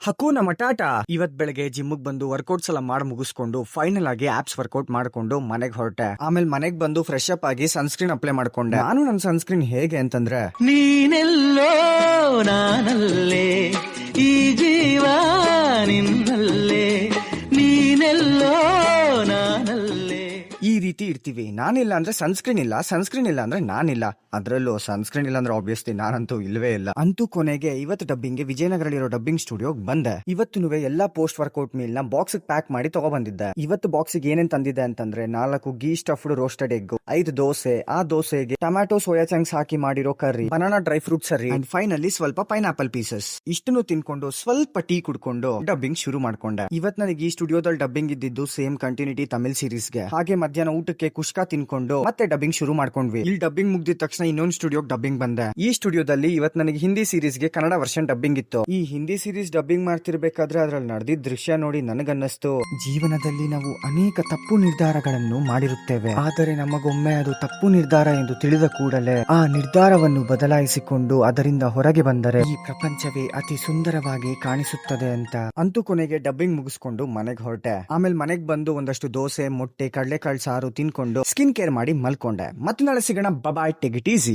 ಹಕೂನ ಮಟಾಟ ಇವತ್ ಬೆಳಗ್ಗೆ ಜಿಮ್ಗ್ ಬಂದು ವರ್ಕೌಟ್ಸ್ ಎಲ್ಲ ಮಾಡಿ ಮುಗಿಸ್ಕೊಂಡು ಫೈನಲ್ ಆಗಿ ಆಪ್ಸ್ ವರ್ಕೌಟ್ ಮಾಡ್ಕೊಂಡು ಮನೆಗ್ ಹೊರಟೆ. ಆಮೇಲೆ ಮನೆಗ್ ಬಂದು ಫ್ರೆಶ್ ಅಪ್ ಆಗಿ ಸನ್ಸ್ಕ್ರೀನ್ ಅಪ್ಲೈ ಮಾಡ್ಕೊಂಡೆ. ನಾನು ನನ್ನ ಸನ್ಸ್ಕ್ರೀನ್ ಹೇಗೆ ಅಂತಂದ್ರೆ, ನೀನೆಲ್ಲೋ ನಾನಲ್ಲೇ, ಈ ಜೀವ ನಿನ್ನಲ್ಲೇ, ನೀನೆಲ್ಲೋ ನಾನಲ್ಲೇ. ಈ ರೀತಿ ಇರ್ತೀವಿ. ನಾನಿಲ್ಲ ಅಂದ್ರೆ ಸನ್ಸ್ಕ್ರೀನ್ ಇಲ್ಲ, ಸನ್ಸ್ಕ್ರೀನ್ ಇಲ್ಲ ಅಂದ್ರೆ ನಾನಿಲ್ಲ. ಅದ್ರಲ್ಲೂ ಸನ್ಸ್ಕ್ರೀನ್ ಇಲ್ಲ ಅಂದ್ರೆ ಆಬ್ವಿಯಸ್ಲಿ ನಾನಂತೂ ಇಲ್ವೇ ಇಲ್ಲ. ಅಂತೂ ಕೊನೆಗೆ ಇವತ್ತು ಡಬ್ಬಿಂಗ್ಗೆ ವಿಜಯನಗರಲ್ಲಿರೋ ಡಬ್ಬಿಂಗ್ ಸ್ಟುಡಿಯೋಗ್ ಬಂದೆ. ಇವತ್ತು ಎಲ್ಲಾ ಪೋಸ್ಟ್ ವರ್ಕೌಟ್ ಮೀಲ್ ನ ಬಾಕ್ಸ್ ಪ್ಯಾಕ್ ಮಾಡಿ ತಗೊಬಂದಿದ್ದೆ. ಇವತ್ತು ಬಾಕ್ಸಿಗೆ ಏನೇನ್ ತಂದಿದ್ದೆ ಅಂತಂದ್ರೆ 4 ghee stuffed roasted egg, 5 dosa, ಆ ದೋಸೆಗೆ ಟೊಮ್ಯಾಟೊ ಸೋಯಾ ಚಂಕ್ಸ್ ಹಾಕಿ ಮಾಡಿರೋ ಕರ್ರಿ, ಬನಾನಾ ಡ್ರೈ ಫ್ರೂಟ್ ಸರಿ, ಅಂಡ್ ಫೈನಲಿ ಸ್ವಲ್ಪ ಪೈನಾಪಲ್ ಪೀಸಸ್. ಇಷ್ಟನ್ನು ತಿನ್ಕೊಂಡು ಸ್ವಲ್ಪ ಟೀ ಕುಡ್ಕೊಂಡು ಡಬ್ಬಿಂಗ್ ಶುರು ಮಾಡ್ಕೊಂಡೆ. ಇವತ್ ನನಗೆ ಈ ಸ್ಟುಡಿಯೋದಲ್ಲಿ ಡಬ್ಬಿಂಗ್ ಇದ್ದಿದ್ದು ಸೇಮ್ ಕಂಟಿನ್ಯೂಟಿ ತಮಿಳ್ ಸೀರೀಸ್ಗೆ. ಹಾಗೆ ಮಧ್ಯಾಹ್ನ ಊಟಕ್ಕೆ ಕುಷ್ಕಾ ತಿನ್ಕೊಂಡು ಮತ್ತೆ ಡಬ್ಬಿಂಗ್ ಶುರು ಮಾಡ್ಕೊಂಡ್ವಿ. ಇಲ್ಲಿ ಡಬ್ಬಿಂಗ್ ಮುಗ್ದಿದ ತಕ್ಷಣ ಇನ್ನೊಂದು ಸ್ಟುಡಿಯೋಗೆ ಡಬ್ಬಿಂಗ್ ಬಂದೆ. ಈ ಸ್ಟುಡಿಯೋದಲ್ಲಿ ಇವತ್ತು ನನಗೆ ಹಿಂದಿ ಸೀರೀಸ್ಗೆ ಕನ್ನಡ ವರ್ಷನ್ ಡಬ್ಬಿಂಗ್ ಇತ್ತು. ಈ ಹಿಂದಿ ಸೀರೀಸ್ ಡಬ್ಬಿಂಗ್ ಮಾಡ್ತಿರ್ಬೇಕಾದ್ರೆ ಅದ್ರಲ್ಲಿ ನಡೆದಿದ್ದ ದೃಶ್ಯ ನೋಡಿ ನನಗನ್ನಿಸ್ತು, ಜೀವನದಲ್ಲಿ ನಾವು ಅನೇಕ ತಪ್ಪು ನಿರ್ಧಾರಗಳನ್ನು ಮಾಡಿರುತ್ತೇವೆ, ಆದರೆ ನಮಗೊಮ್ಮೆ ಅದು ತಪ್ಪು ನಿರ್ಧಾರ ಎಂದು ತಿಳಿದ ಕೂಡಲೇ ಆ ನಿರ್ಧಾರವನ್ನು ಬದಲಾಯಿಸಿಕೊಂಡು ಅದರಿಂದ ಹೊರಗೆ ಬಂದರೆ ಈ ಪ್ರಪಂಚವೇ ಅತಿ ಸುಂದರವಾಗಿ ಕಾಣಿಸುತ್ತದೆ ಅಂತ. ಅಂತೂ ಕೊನೆಗೆ ಡಬ್ಬಿಂಗ್ ಮುಗಿಸ್ಕೊಂಡು ಮನೆಗೆ ಹೊರಟೆ. ಆಮೇಲೆ ಮನೆಗೆ ಬಂದು ಒಂದಷ್ಟು ದೋಸೆ, ಮೊಟ್ಟೆ, ಕಡಲೆಕಾಳು ಸಾರು ತಿನ್ಕೊಂಡು ಸ್ಕಿನ್ ಕೇರ್ ಮಾಡಿ ಮಲ್ಕೊಂಡೆ. ಮತ್ತೆ ನಾಳೆ ಸಿಗೋಣ. ಬಾಯ್, ಟೇಕ್ ಇಟ್ ಈಸಿ.